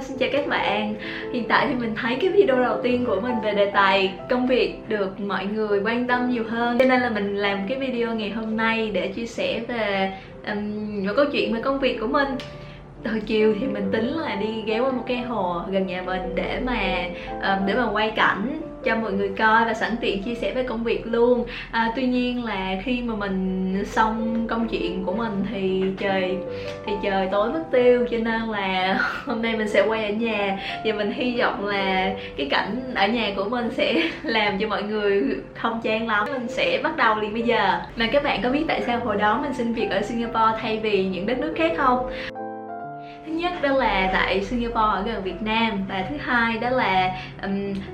xin chào các bạn. Hiện tại thì mình thấy cái video đầu tiên của mình về đề tài công việc được mọi người quan tâm nhiều hơn, cho nên là mình làm cái video ngày hôm nay để chia sẻ về một câu chuyện về công việc của mình. Hồi chiều thì mình tính là đi ghé qua một cái hồ gần nhà mình để mà quay cảnh cho mọi người coi và sẵn tiện chia sẻ về công việc luôn. Tuy nhiên là khi mà mình xong công chuyện của mình thì trời tối mất tiêu, cho nên là hôm nay mình sẽ quay ở nhà và mình hy vọng là cái cảnh ở nhà của mình sẽ làm cho mọi người không chán lắm. Mình sẽ bắt đầu liền bây giờ. Mà các bạn có biết tại sao hồi đó mình xin việc ở Singapore thay vì những đất nước khác không? Thứ nhất đó là tại Singapore ở gần Việt Nam, và thứ hai đó là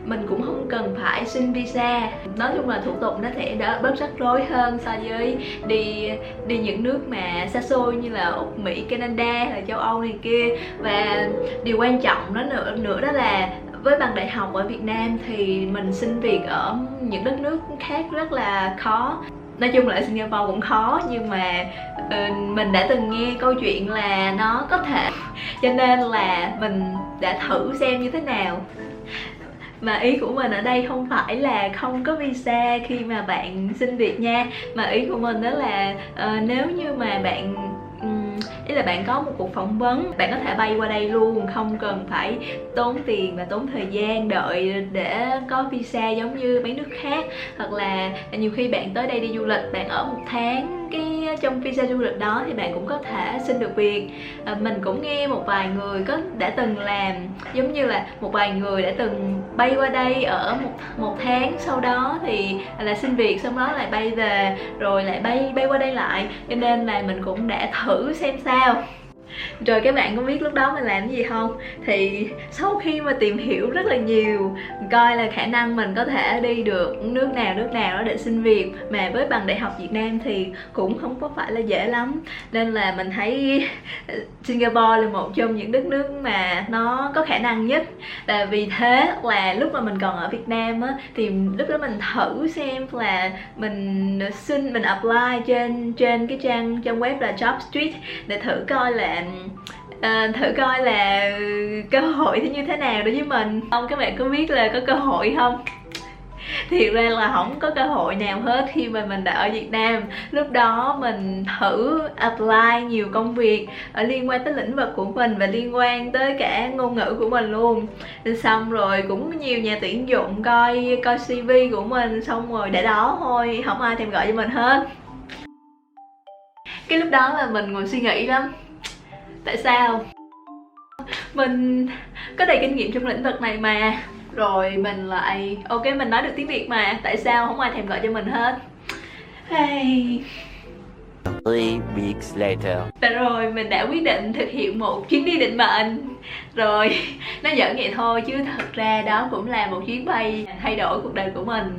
mình cũng không cần phải xin visa. Nói chung là thủ tục nó sẽ đỡ bớt rắc rối hơn so với đi những nước mà xa xôi như là Úc, Mỹ, Canada hay là châu Âu này kia. Và điều quan trọng đó nữa đó là với bằng đại học ở Việt Nam thì mình xin việc ở những đất nước khác rất là khó. Nói chung là ở Singapore cũng khó, nhưng mà mình đã từng nghe câu chuyện là nó có thể, cho nên là mình đã thử xem như thế nào. Mà ý của mình ở đây không phải là không có visa khi mà bạn xin việc nha, mà ý của mình đó là nếu như mà ý là bạn có một cuộc phỏng vấn, bạn có thể bay qua đây luôn, không cần phải tốn tiền và tốn thời gian đợi để có visa giống như mấy nước khác. Hoặc là nhiều khi bạn tới đây đi du lịch, bạn ở một tháng, trong visa du lịch đó thì bạn cũng có thể xin được việc. Mình cũng nghe một vài người đã từng làm, giống như là một vài người đã từng bay qua đây ở một tháng, sau đó thì là xin việc, xong đó lại bay về, rồi lại bay qua đây lại. Cho nên là mình cũng đã thử xem sao. Rồi các bạn có biết lúc đó mình làm gì không? Thì sau khi mà tìm hiểu rất là nhiều, coi là khả năng mình có thể đi được nước nào đó để xin việc, mà với bằng đại học Việt Nam thì cũng không có phải là dễ lắm. Nên là mình thấy Singapore là một trong những đất nước mà nó có khả năng nhất. Và vì thế là lúc mà mình còn ở Việt Nam á, thì lúc đó mình thử xem là mình apply trên cái trang web là JobStreet để thử coi là cơ hội thì như thế nào đối với mình. Các bạn có biết là có cơ hội không? Thiệt ra là không có cơ hội nào hết khi mà mình đã ở Việt Nam. Lúc đó mình thử apply nhiều công việc liên quan tới lĩnh vực của mình và liên quan tới cả ngôn ngữ của mình luôn. Xong rồi cũng nhiều nhà tuyển dụng coi CV của mình, xong rồi để đó thôi, không ai thèm gọi cho mình hết. Cái lúc đó là mình ngồi suy nghĩ lắm, tại sao mình có đầy kinh nghiệm trong lĩnh vực này mà, rồi mình lại ok, mình nói được tiếng Việt mà, tại sao không ai thèm gọi cho mình hết. Hey. 3 weeks later. Và rồi mình đã quyết định thực hiện một chuyến đi định mệnh. Rồi nó giỡn vậy thôi chứ thật ra đó cũng là một chuyến bay thay đổi cuộc đời của mình,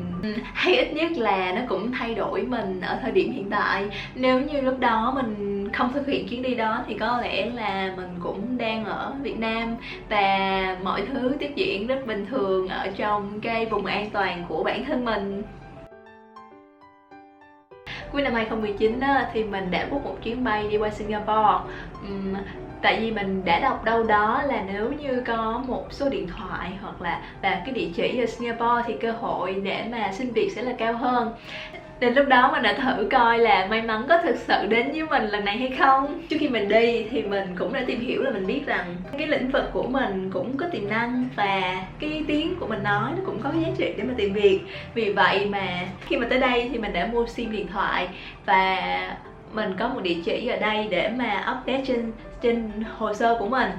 hay ít nhất là nó cũng thay đổi mình ở thời điểm hiện tại. Nếu như lúc đó mình không thực hiện chuyến đi đó thì có lẽ là mình cũng đang ở Việt Nam và mọi thứ tiếp diễn rất bình thường ở trong cái vùng an toàn của bản thân mình. Cuối năm 2019 á, thì mình đã book một chuyến bay đi qua Singapore. Tại vì mình đã đọc đâu đó là nếu như có một số điện thoại hoặc là cái địa chỉ ở Singapore thì cơ hội để mà xin việc sẽ là cao hơn. Nên lúc đó mình đã thử coi là may mắn có thực sự đến với mình lần này hay không. Trước khi mình đi thì mình cũng đã tìm hiểu, là mình biết rằng cái lĩnh vực của mình cũng có tiềm năng và cái tiếng của mình nói nó cũng có giá trị để mà tìm việc. Vì vậy mà khi mà tới đây thì mình đã mua sim điện thoại và mình có một địa chỉ ở đây để mà update trên hồ sơ của mình.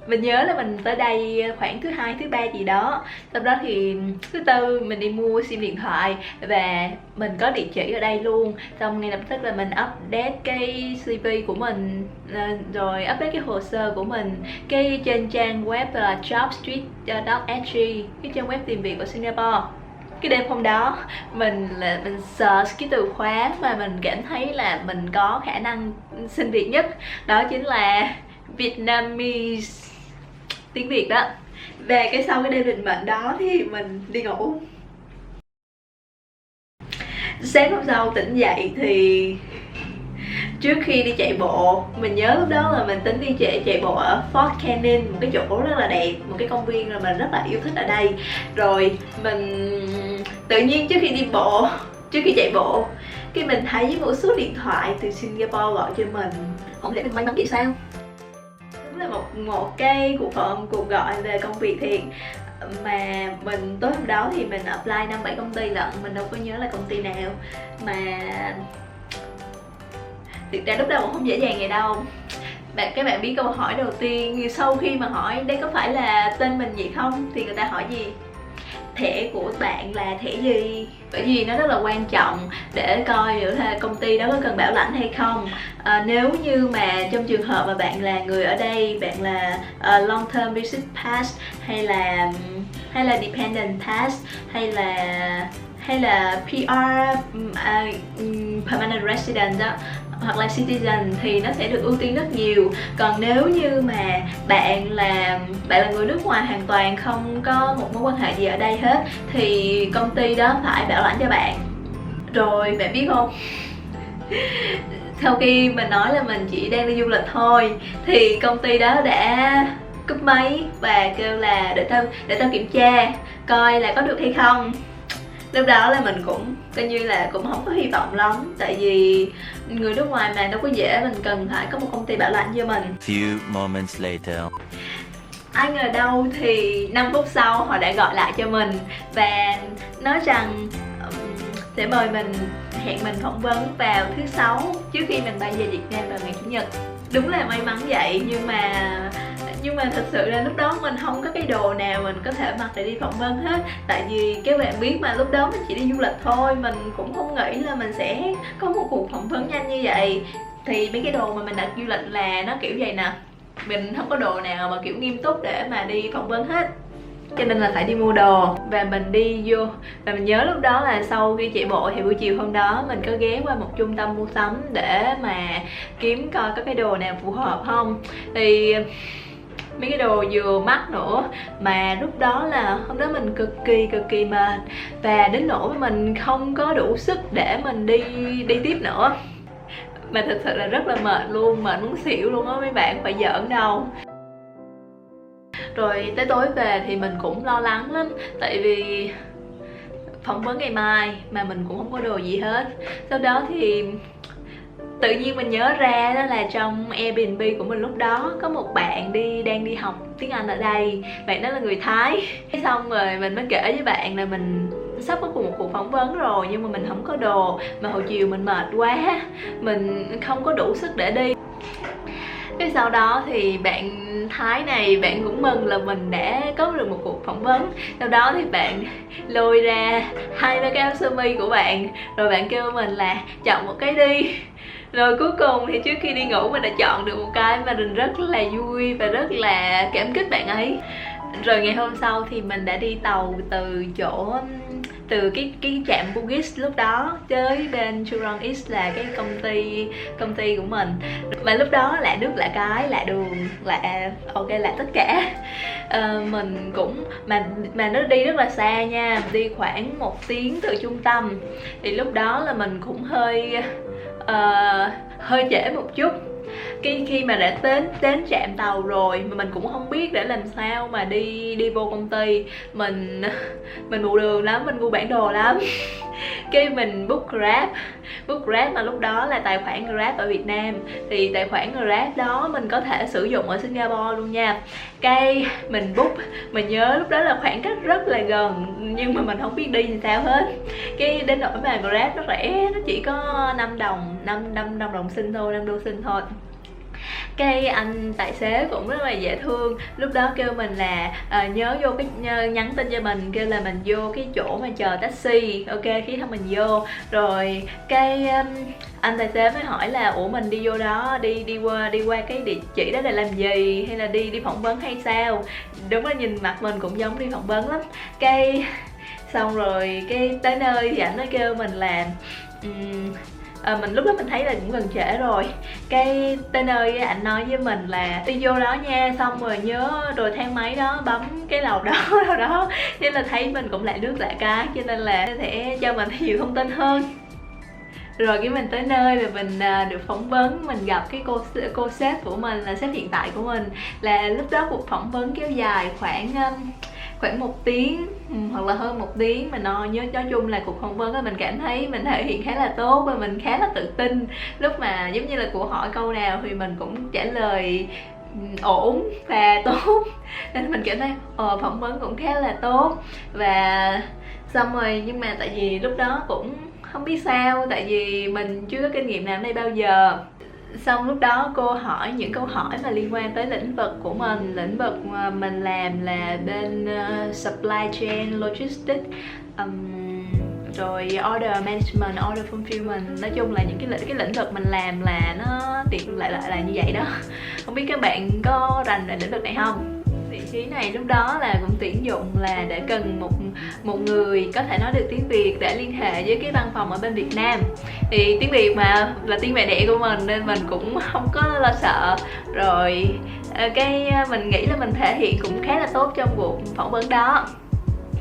Mình nhớ là mình tới đây khoảng thứ hai, thứ ba gì đó. Sau đó thì thứ tư mình đi mua sim điện thoại và mình có địa chỉ ở đây luôn. Xong ngay lập tức là mình update cái CV của mình, rồi update cái hồ sơ của mình cái trên trang web là jobstreet.sg, cái trang web tìm việc của Singapore. Cái đêm hôm đó mình search cái từ khóa mà mình cảm thấy là mình có khả năng xin việc nhất, đó chính là Vietnamese, tiếng Việt đó. Về cái sau cái đêm định mệnh đó thì mình đi ngủ. Sáng hôm sau tỉnh dậy thì trước khi đi chạy bộ, mình nhớ lúc đó là mình tính đi chạy bộ ở Fort Canning, một cái chỗ rất là đẹp, một cái công viên mà mình rất là yêu thích ở đây. Rồi mình tự nhiên trước khi chạy bộ, cái mình thấy một số điện thoại từ Singapore gọi cho mình. Không lẽ mình may mắn vậy sao? Đúng là một cái cuộc gọi về công việc thiệt. Mà mình tối hôm đó thì mình apply 5-7 công ty lận, mình đâu có nhớ là công ty nào. Mà thực ra lúc đầu cũng không dễ dàng vậy đâu. Các bạn biết câu hỏi đầu tiên sau khi mà hỏi đây có phải là tên mình vậy không, thì người ta hỏi gì? Thẻ của bạn là thẻ gì? Bởi vì nó rất là quan trọng để coi được là công ty đó có cần bảo lãnh hay không. Nếu như mà trong trường hợp mà bạn là người ở đây, bạn là long term visit pass hay là dependent pass hay là PR permanent resident đó, hoặc là citizen thì nó sẽ được ưu tiên rất nhiều. Còn nếu như mà bạn là người nước ngoài hoàn toàn không có một mối quan hệ gì ở đây hết thì công ty đó phải bảo lãnh cho bạn. Rồi bạn biết không, sau khi mình nói là mình chỉ đang đi du lịch thôi thì công ty đó đã cúp máy và kêu là để tao kiểm tra coi là có được hay không. Lúc đó là mình cũng coi như là cũng không có hy vọng lắm, tại vì người nước ngoài mà đâu có dễ, mình cần phải có một công ty bảo lãnh cho mình. Few moments later. Ai ngờ đâu thì 5 phút sau họ đã gọi lại cho mình và nói rằng sẽ mời mình, hẹn mình phỏng vấn vào thứ Sáu trước khi mình bay về Việt Nam vào ngày Chủ nhật. Đúng là may mắn vậy, nhưng mà thật sự là lúc đó mình không có cái đồ nào mình có thể mặc để đi phỏng vấn hết. Tại vì các bạn biết mà, lúc đó mình chỉ đi du lịch thôi, mình cũng không nghĩ là mình sẽ có một cuộc phỏng vấn nhanh như vậy. Thì mấy cái đồ mà mình đặt du lịch là nó kiểu vậy nè, mình không có đồ nào mà kiểu nghiêm túc để mà đi phỏng vấn hết, cho nên là phải đi mua đồ. Và mình đi vô, và mình nhớ lúc đó là sau khi chạy bộ thì buổi chiều hôm đó mình có ghé qua một trung tâm mua sắm để mà kiếm coi có cái đồ nào phù hợp không. Thì mấy cái đồ vừa mắc nữa, mà lúc đó là hôm đó mình cực kỳ mệt, và đến nỗi mà mình không có đủ sức để mình đi tiếp nữa. Mà thực sự là rất là mệt luôn, mệt muốn xỉu luôn á mấy bạn, phải giỡn đâu. Rồi tới tối về thì mình cũng lo lắng lắm, tại vì phỏng vấn ngày mai mà mình cũng không có đồ gì hết. Sau đó thì tự nhiên mình nhớ ra đó là trong Airbnb của mình lúc đó có một bạn đang đi học tiếng Anh ở đây. Bạn đó là người Thái. Xong rồi mình mới kể với bạn là mình sắp có một cuộc phỏng vấn rồi, nhưng mà mình không có đồ, mà hồi chiều mình mệt quá, mình không có đủ sức để đi. Cái sau đó thì bạn Thái này, bạn cũng mừng là mình đã có được một cuộc phỏng vấn. Sau đó thì bạn lôi ra 2-3 cái áo sơ mi của bạn, rồi bạn kêu mình là chọn một cái đi. Rồi cuối cùng thì trước khi đi ngủ mình đã chọn được một cái mà mình rất là vui và rất là cảm kích bạn ấy. Rồi ngày hôm sau thì mình đã đi tàu từ cái trạm Bugis lúc đó tới bên Jurong East là cái công ty của mình. Và lúc đó lạ nước lạ cái, lạ đường, lạ tất cả. Mình cũng mà nó đi rất là xa nha, đi khoảng 1 tiếng từ trung tâm. Thì lúc đó là mình cũng hơi trễ một chút. Khi mà đã đến trạm tàu rồi mà mình cũng không biết để làm sao mà đi vô công ty. Mình mù đường lắm, mình mua bản đồ lắm. Cái mình book Grab mà lúc đó là tài khoản Grab ở Việt Nam, thì tài khoản Grab đó mình có thể sử dụng ở Singapore luôn nha. Cái mình book, mình nhớ lúc đó là khoảng cách rất là gần, nhưng mà mình không biết đi làm sao hết. Cái đến nỗi mà Grab nó rẻ, nó chỉ có 5 đồng xin thôi, 5 đô xin thôi. Cái anh tài xế cũng rất là dễ thương, lúc đó kêu mình là nhớ vô nhắn tin cho mình, kêu là mình vô cái chỗ mà chờ taxi. Ok, khi thông mình vô rồi cái anh tài xế mới hỏi là ủa mình đi vô đó đi qua cái địa chỉ đó để làm gì, hay là đi phỏng vấn hay sao. Đúng là nhìn mặt mình cũng giống đi phỏng vấn lắm. Cái xong rồi cái tới nơi thì anh mới kêu mình là mình lúc đó mình thấy là cũng gần trễ rồi. Cái tới nơi anh nói với mình là đi vô đó nha, xong rồi nhớ rồi thang máy đó bấm cái lầu đó nên là thấy mình cũng lại nước lạ cái, cho nên là sẽ cho mình nhiều thông tin hơn. Rồi cái mình tới nơi và mình được phỏng vấn, mình gặp cái cô sếp của mình, là sếp hiện tại của mình. Là lúc đó cuộc phỏng vấn kéo dài khoảng 1 tiếng hoặc là hơn 1 tiếng. Mình nói chung là cuộc phỏng vấn mình cảm thấy mình thể hiện khá là tốt và mình khá là tự tin. Lúc mà giống như là cô hỏi câu nào thì mình cũng trả lời ổn và tốt, nên mình cảm thấy phỏng vấn cũng khá là tốt. Và xong rồi, nhưng mà tại vì lúc đó cũng không biết sao, tại vì mình chưa có kinh nghiệm làm đây bao giờ. Xong lúc đó cô hỏi những câu hỏi mà liên quan tới lĩnh vực của mình. Lĩnh vực mà mình làm là bên supply chain logistics, rồi order management, order fulfillment. Nói chung là những cái lĩnh vực mình làm là nó tiện lại là như vậy đó. Không biết các bạn có rành về lĩnh vực này không? Vị trí này lúc đó là cũng tuyển dụng là để cần một người có thể nói được tiếng Việt để liên hệ với cái văn phòng ở bên Việt Nam. Thì tiếng Việt mà là tiếng mẹ đẻ của mình nên mình cũng không có lo sợ. Rồi mình nghĩ là mình thể hiện cũng khá là tốt trong cuộc phỏng vấn đó.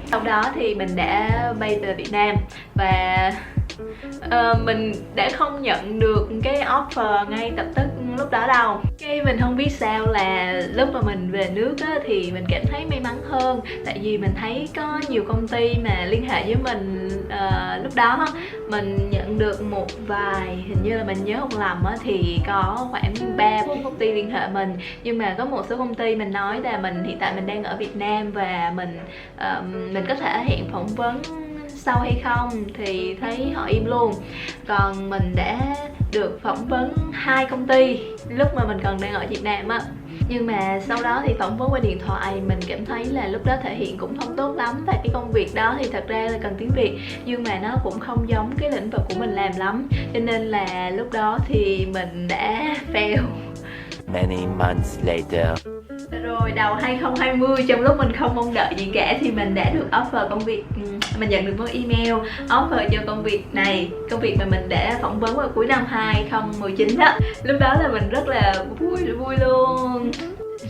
Sau đó thì mình đã bay về Việt Nam và mình đã không nhận được cái offer ngay lập tức lúc đó đâu. Cái mình không biết sao là lúc mà mình về nước á, thì mình cảm thấy may mắn hơn. Tại vì mình thấy có nhiều công ty mà liên hệ với mình. Lúc đó mình nhận được một vài, hình như là mình nhớ không lầm á, thì có khoảng 3-4 công ty liên hệ mình. Nhưng mà có một số công ty mình nói là hiện tại mình đang ở Việt Nam và mình có thể hiện phỏng vấn sau hay không, thì thấy họ im luôn. Còn mình đã được phỏng vấn 2 công ty lúc mà mình còn đang ở Việt Nam á. Nhưng mà sau đó thì phỏng vấn qua điện thoại mình cảm thấy là lúc đó thể hiện cũng không tốt lắm. Tại cái công việc đó thì thật ra là cần tiếng Việt, nhưng mà nó cũng không giống cái lĩnh vực của mình làm lắm. Cho nên là lúc đó thì mình đã fail. Many months later. Rồi đầu 2020, trong lúc mình không mong đợi gì cả, thì mình đã được offer công việc. Mình nhận được một email offer cho công việc này, công việc mà mình đã phỏng vấn vào cuối năm 2019 đó. Lúc đó là mình rất là vui luôn.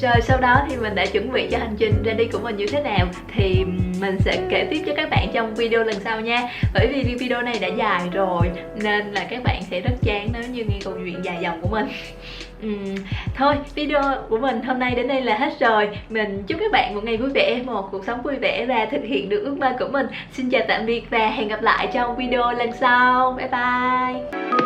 Rồi sau đó thì mình đã chuẩn bị cho hành trình ra đi của mình như thế nào thì mình sẽ kể tiếp cho các bạn trong video lần sau nha. Bởi vì video này đã dài rồi nên là các bạn sẽ rất chán nếu như nghe câu chuyện dài dòng của mình. Thôi, video của mình hôm nay đến đây là hết rồi. Mình chúc các bạn một ngày vui vẻ, một cuộc sống vui vẻ và thực hiện được ước mơ của mình. Xin chào tạm biệt và hẹn gặp lại trong video lần sau. Bye bye.